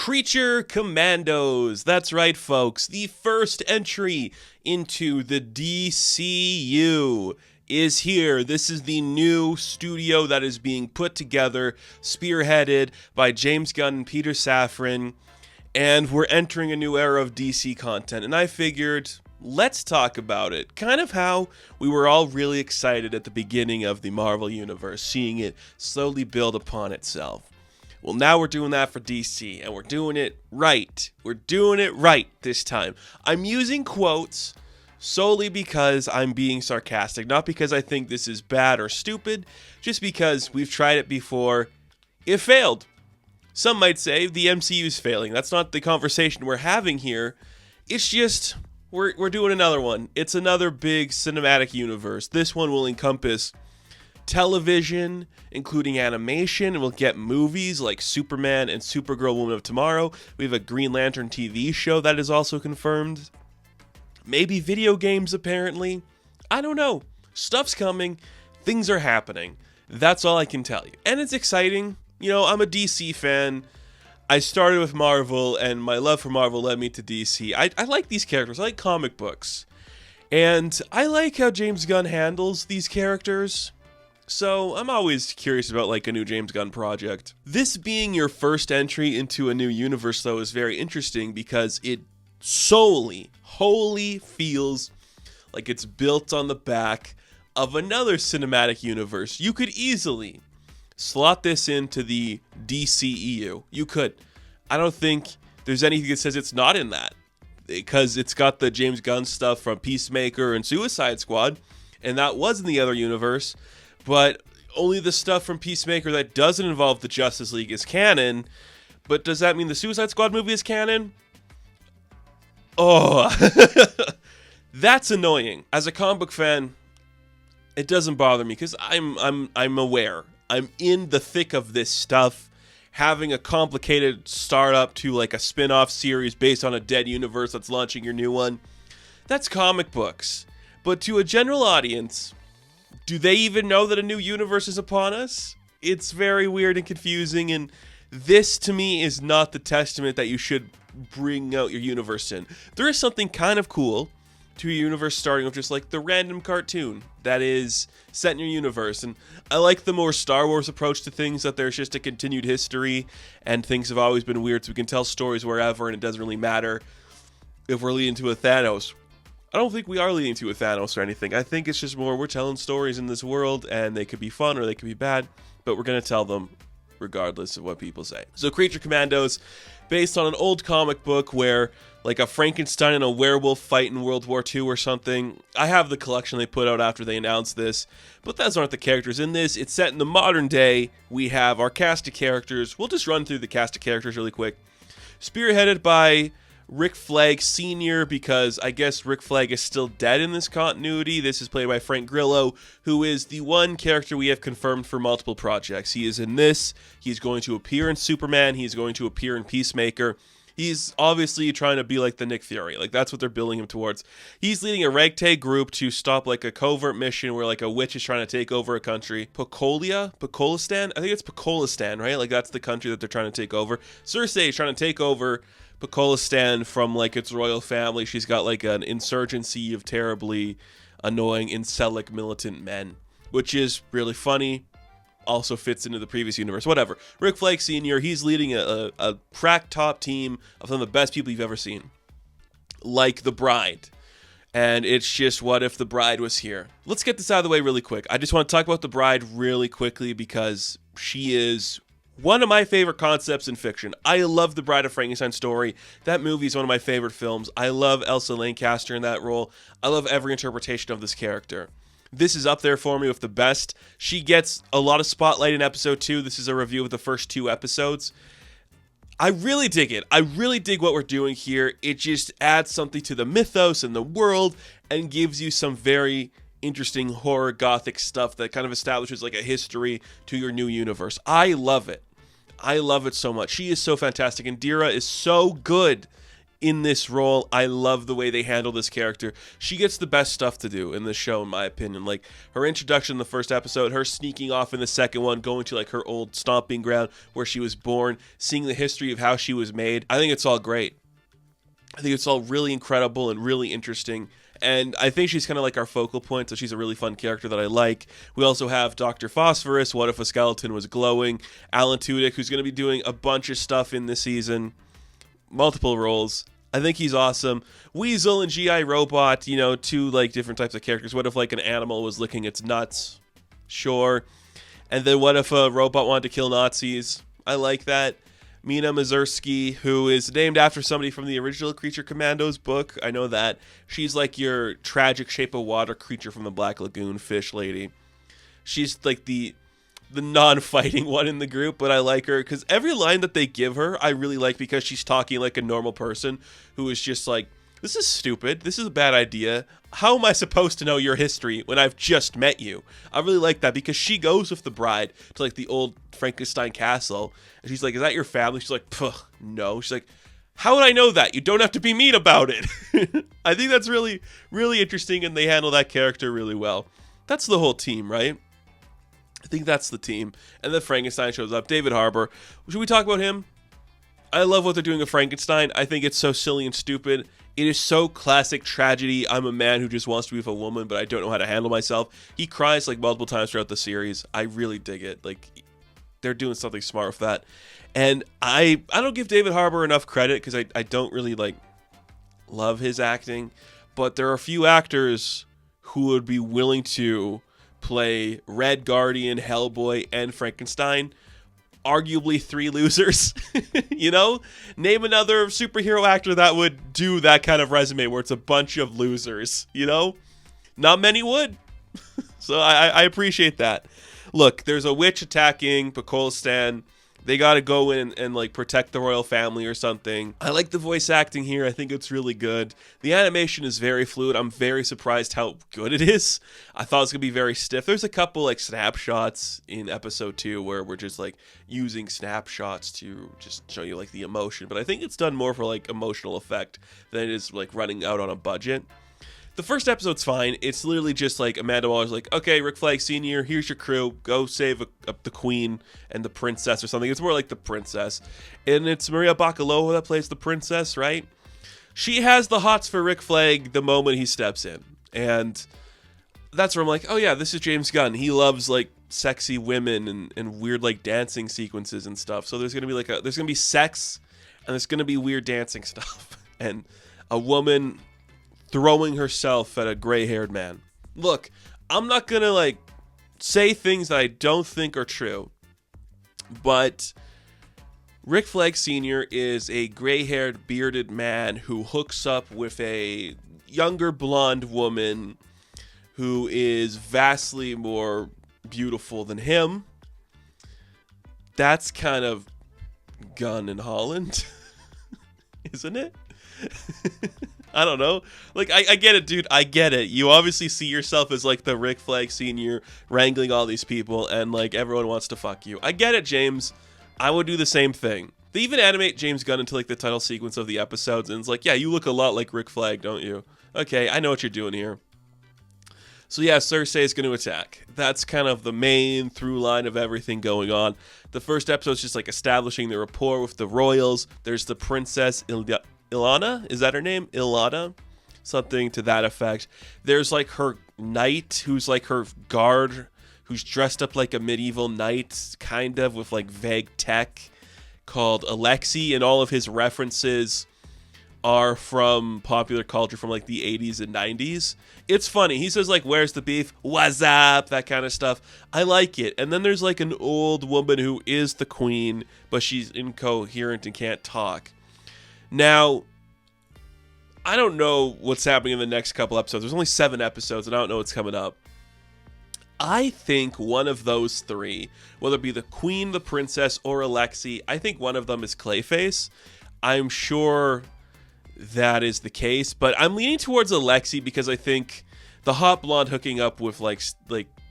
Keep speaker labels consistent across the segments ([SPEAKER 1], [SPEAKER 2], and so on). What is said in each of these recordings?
[SPEAKER 1] Creature Commandos. That's right, folks. The first entry into the DCU is here. This is the new studio that is being put together, spearheaded by James Gunn and Peter Safran, and we're entering a new era of DC content, and I figured, let's talk about it. Kind of how we were all really excited at the beginning of the Marvel Universe, seeing it slowly build upon itself. Well, now we're doing that for DC, and we're doing it right. We're doing it right this time. I'm using quotes solely because I'm being sarcastic, not because I think this is bad or stupid, just because we've tried it before. It failed. Some might say the MCU is failing. That's not the conversation we're having here. It's just, we're doing another one. It's another big cinematic universe. This one will encompass television, including animation, and we'll get movies like Superman and Supergirl Woman of Tomorrow. We have a Green Lantern TV show that is also confirmed. Maybe video games, apparently. I don't know. Stuff's coming. Things are happening. That's all I can tell you. And it's exciting. You know, I'm a DC fan. I started with Marvel, and my love for Marvel led me to DC. I like these characters. I like comic books. And I like how James Gunn handles these characters. So I'm always curious about like a new James Gunn project. This being your first entry into a new universe, though, is very interesting because it wholly feels like it's built on the back of another cinematic universe. You could easily slot this into the DCEU. You could. I don't think there's anything that says it's not in that, because it's got the James Gunn stuff from Peacemaker and Suicide Squad, and that was in the other universe. But only the stuff from Peacemaker that doesn't involve the Justice League is canon. But does that mean the Suicide Squad movie is canon? Oh, that's annoying. As a comic book fan, it doesn't bother me because I'm aware. I'm in the thick of this stuff. Having a complicated startup to like a spin-off series based on a dead universe that's launching your new one, that's comic books. But to a general audience, do they even know that a new universe is upon us? It's very weird and confusing, and this to me is not the testament that you should bring out your universe in. There is something kind of cool to a universe starting with just like the random cartoon that is set in your universe, and I like the more Star Wars approach to things, that there's just a continued history and things have always been weird, so we can tell stories wherever and it doesn't really matter if we're leading to a Thanos. I don't think we are leading to a Thanos or anything. I think it's just more we're telling stories in this world, and they could be fun or they could be bad, but we're going to tell them regardless of what people say. So Creature Commandos, based on an old comic book where like a Frankenstein and a werewolf fight in World War II or something. I have the collection they put out after they announced this, but those aren't the characters in this. It's set in the modern day. We have our cast of characters. We'll just run through the cast of characters really quick. Spearheaded by Flagg Sr., because I guess Flagg is still dead in this continuity. This is played by Frank Grillo, who is the one character we have confirmed for multiple projects. He is in this. He's going to appear in Superman. He's going to appear in Peacemaker. He's obviously trying to be like the Nick Fury. Like, that's what they're building him towards. He's leading a ragtag group to stop like a covert mission where like a witch is trying to take over a country. Pokolistan? I think it's Pokolistan, right? Like, that's the country that they're trying to take over. Circe is trying to take over Pokolistan from like its royal family. She's got like an insurgency of terribly annoying incelic militant men, which is really funny. Also fits into the previous universe. Whatever. Flagg Sr., he's leading a crack top team of some of the best people you've ever seen, like The Bride. And it's just, what if The Bride was here? Let's get this out of the way really quick. I just want to talk about The Bride really quickly because she is one of my favorite concepts in fiction. I love The Bride of Frankenstein story. That movie is one of my favorite films. I love Elsa Lanchester in that role. I love every interpretation of this character. This is up there for me with the best. She gets a lot of spotlight in episode 2. This is a review of the first 2 episodes. I really dig it. I really dig what we're doing here. It just adds something to the mythos and the world and gives you some very interesting horror gothic stuff that kind of establishes like a history to your new universe. I love it. I love it so much. She is so fantastic. Indira is so good in this role. I love the way they handle this character. She gets the best stuff to do in this show, in my opinion. Like, her introduction in the first episode, her sneaking off in the second one, going to like her old stomping ground where she was born, seeing the history of how she was made. I think it's all great. I think it's all really incredible and really interesting. And I think she's kind of like our focal point, so she's a really fun character that I like. We also have Dr. Phosphorus, What If a Skeleton Was Glowing? Alan Tudyk, who's going to be doing a bunch of stuff in this season. Multiple roles. I think he's awesome. Weasel and G.I. Robot, you know, two like different types of characters. What if like an animal was licking its nuts? Sure. And then what if a robot wanted to kill Nazis? I like that. Mina Mazursky, who is named after somebody from the original Creature Commandos book. I know that. She's like your tragic shape of water creature from the Black Lagoon fish lady. She's like the non-fighting one in the group, but I like her because every line that they give her, I really like because she's talking like a normal person who is just like, this is stupid. This is a bad idea. How am I supposed to know your history when I've just met you? I really like that because she goes with the bride to like the old Frankenstein castle. And she's like, is that your family? She's like, puh, no. She's like, how would I know that? You don't have to be mean about it. I think that's really, really interesting, and they handle that character really well. That's the whole team, right? I think that's the team. And then Frankenstein shows up. David Harbour. Should we talk about him? I love what they're doing with Frankenstein. I think it's so silly and stupid. It is so classic tragedy. I'm a man who just wants to be with a woman, but I don't know how to handle myself. He cries like multiple times throughout the series. I really dig it. Like, they're doing something smart with that. And I don't give David Harbour enough credit because I don't really like love his acting. But there are a few actors who would be willing to play Red Guardian, Hellboy, and Frankenstein. Arguably three losers, you know? Name another superhero actor that would do that kind of resume where it's a bunch of losers, you know? Not many would. So I appreciate that. Look, there's a witch attacking Pakistan. They got to go in and like protect the royal family or something. I like the voice acting here. I think it's really good. The animation is very fluid. I'm very surprised how good it is. I thought it was going to be very stiff. There's a couple like snapshots in episode 2 where we're just like using snapshots to just show you like the emotion. But I think it's done more for like emotional effect than it is like running out on a budget. The first episode's fine. It's literally just like Amanda Waller's like, okay, Rick Flagg Sr., here's your crew. Go save the queen and the princess or something. It's more like the princess. And it's Maria Bakalova that plays the princess, right? She has the hots for Rick Flagg the moment he steps in. And that's where I'm like, oh yeah, this is James Gunn. He loves like sexy women and weird like dancing sequences and stuff. So there's going to be there's going to be sex and there's going to be weird dancing stuff. And a woman throwing herself at a gray-haired man. Look, I'm not gonna like say things that I don't think are true, but Rick Flagg Sr. is a gray-haired, bearded man who hooks up with a younger blonde woman who is vastly more beautiful than him. That's kind of Gunn and Holland, isn't it? I don't know. Like, I get it, dude. I get it. You obviously see yourself as, like, the Rick Flagg Sr. wrangling all these people, and, like, everyone wants to fuck you. I get it, James. I would do the same thing. They even animate James Gunn into, like, the title sequence of the episodes, and it's like, yeah, you look a lot like Rick Flagg, don't you? Okay, I know what you're doing here. So, yeah, Circe is going to attack. That's kind of the main through line of everything going on. The first episode is just, like, establishing the rapport with the royals. There's the princess Ilana, is that her name? Ilana? Something to that effect. There's like her knight, who's like her guard, who's dressed up like a medieval knight, kind of, with like vague tech, called Alexei, and all of his references are from popular culture from like the 80s and 90s. It's funny. He says like, where's the beef? What's up? That kind of stuff. I like it. And then there's like an old woman who is the queen, but she's incoherent and can't talk. Now, I don't know what's happening in the next couple episodes. There's only 7 episodes, and I don't know what's coming up. I think one of those 3, whether it be the Queen, the Princess, or Alexei, I think one of them is Clayface. I'm sure that is the case, but I'm leaning towards Alexei because I think the hot blonde hooking up with like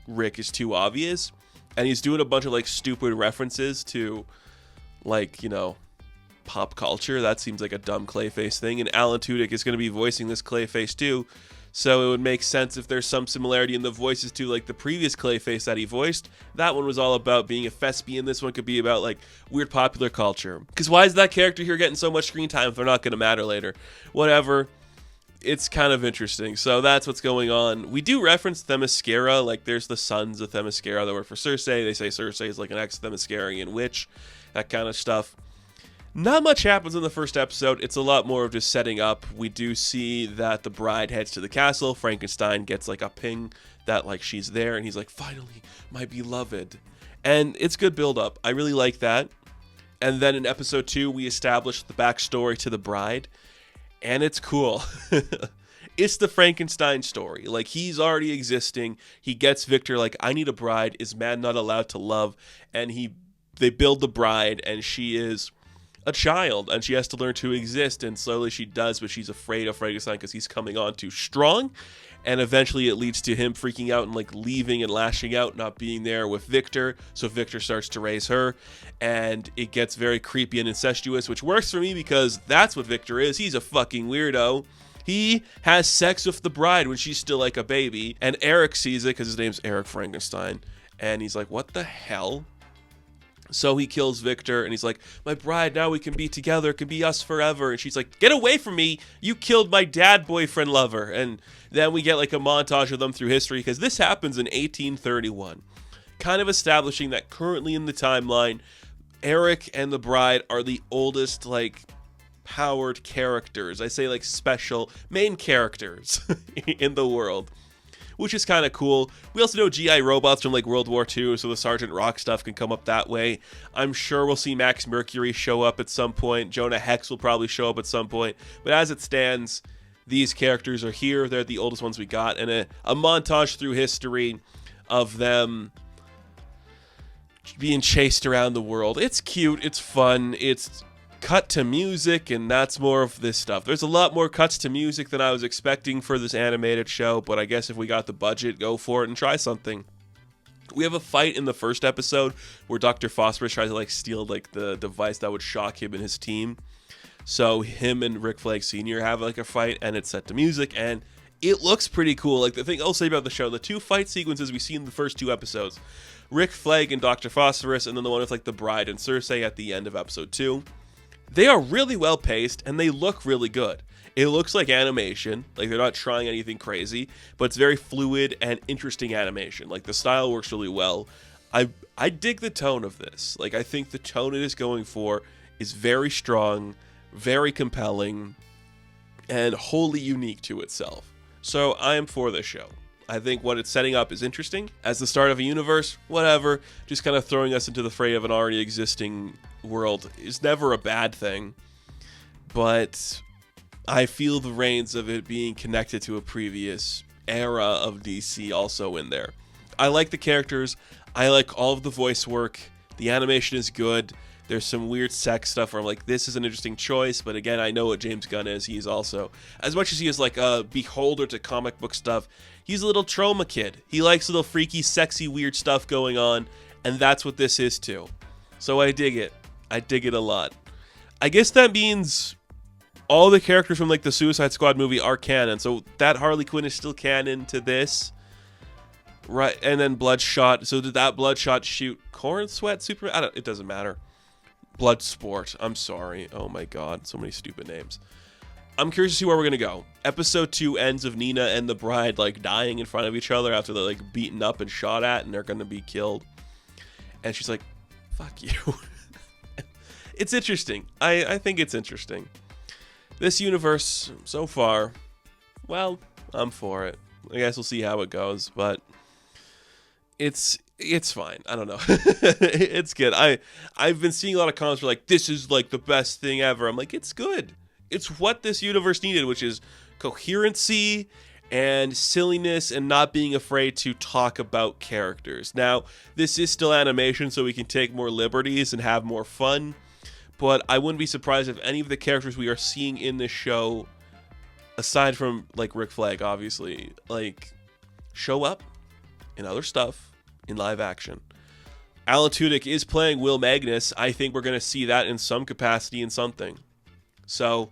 [SPEAKER 1] Rick is too obvious, and he's doing a bunch of like stupid references to like, you know, pop culture. That seems like a dumb Clayface thing, and Alan Tudyk is going to be voicing this Clayface too, so it would make sense if there's some similarity in the voices to like the previous Clayface that he voiced. That one was all about being a thespian. This one could be about like weird popular culture. Because why is that character here getting so much screen time if they're not going to matter later? Whatever. It's kind of interesting. So that's what's going on. We do reference Themyscira. Like there's the sons of Themyscira that work for Circe. They say Circe is like an ex-Themyscirian witch. That kind of stuff. Not much happens in the first episode. It's a lot more of just setting up. We do see that the bride heads to the castle. Frankenstein gets like a ping that like she's there, and he's like, finally, my beloved. And it's good build up. I really like that. And then in episode 2, we establish the backstory to the bride. And it's cool. It's the Frankenstein story. Like, he's already existing. He gets Victor like, I need a bride. Is man not allowed to love? And they build the bride, and she is a child, and she has to learn to exist. And slowly she does, but she's afraid of Frankenstein because he's coming on too strong. And eventually it leads to him freaking out and like leaving and lashing out, not being there with Victor. So Victor starts to raise her, and it gets very creepy and incestuous, which works for me because that's what Victor is. He's a fucking weirdo. He has sex with the bride when she's still like a baby, and Eric sees it because his name's Eric Frankenstein, and he's like, what the hell? So he kills Victor, and he's like, my bride, now we can be together, it can be us forever. And she's like, get away from me, you killed my dad, boyfriend, lover. And then we get like a montage of them through history, because this happens in 1831. Kind of establishing that currently in the timeline, Eric and the bride are the oldest, like, powered characters. I say like special main characters in the world, which is kind of cool. We also know GI robots from like World War II, so the Sergeant Rock stuff can come up that way. I'm sure we'll see Max Mercury show up at some point. Jonah Hex will probably show up at some point. But as it stands, these characters are here. They're the oldest ones we got. And a montage through history of them being chased around the world. It's cute. It's fun. It's cut to music, and that's more of this stuff. There's a lot more cuts to music than I was expecting for this animated show, but I guess if we got the budget, go for it and try something. We have a fight in the first episode where Dr. Phosphorus tries to like steal like the device that would shock him and his team. So him and Flagg Sr. have like a fight, and it's set to music, and it looks pretty cool. Like the thing I'll say about the show, the two fight sequences we see in the first two episodes, Rick Flag and Dr. Phosphorus, and then the one with like the bride and Circe at the end of episode 2. They are really well paced, and they look really good. It looks like animation, like they're not trying anything crazy, but it's very fluid and interesting animation. Like the style works really well. I dig the tone of this. Like I think the tone it is going for is very strong, very compelling, and wholly unique to itself. So I am for this show. I think what it's setting up is interesting. As the start of a universe, whatever, just kind of throwing us into the fray of an already existing world is never a bad thing. But I feel the reins of it being connected to a previous era of DC also in there. I like the characters. I like all of the voice work. The animation is good. There's some weird sex stuff where I'm like, this is an interesting choice, but again, I know what James Gunn is. He's also, as much as he is like a beholder to comic book stuff, he's a little trauma kid. He likes little freaky, sexy, weird stuff going on, and that's what this is too. So I dig it. I dig it a lot. I guess that means all the characters from like the Suicide Squad movie are canon, so that Harley Quinn is still canon to this. Right, and then Bloodshot. So did that Bloodshot shoot Corn Sweat Superman? It doesn't matter. Bloodsport. I'm sorry. Oh my god, so many stupid names. I'm curious to see where we're gonna go. Episode 2 ends of Nina and the bride like dying in front of each other after they're like beaten up and shot at, and they're gonna be killed. And she's like, "Fuck you." It's interesting. I think it's interesting. This universe so far, well, I'm for it. I guess we'll see how it goes, but it's fine. I don't know. It's good. I've been seeing a lot of comments where like, this is like the best thing ever. I'm like, it's good. It's what this universe needed, which is coherency and silliness and not being afraid to talk about characters. Now, this is still animation, so we can take more liberties and have more fun, but I wouldn't be surprised if any of the characters we are seeing in this show, aside from like Rick Flag, obviously, like show up in other stuff in live action. Alan Tudyk is playing Will Magnus. I think we're going to see that in some capacity in something. So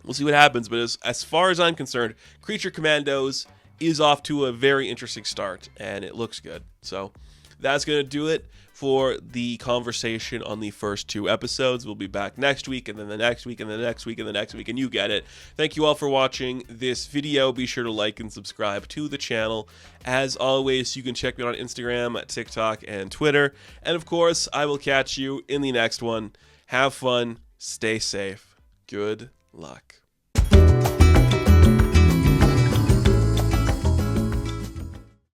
[SPEAKER 1] we'll see what happens. But as far as I'm concerned, Creature Commandos is off to a very interesting start, and it looks good. So that's going to do it for the conversation on the first 2 episodes. We'll be back next week, and then the next week, and the next week, and the next week, and you get it. Thank you all for watching this video. Be sure to like and subscribe to the channel. As always, you can check me out on Instagram, TikTok, and Twitter. And of course, I will catch you in the next one. Have fun. Stay safe. Good luck.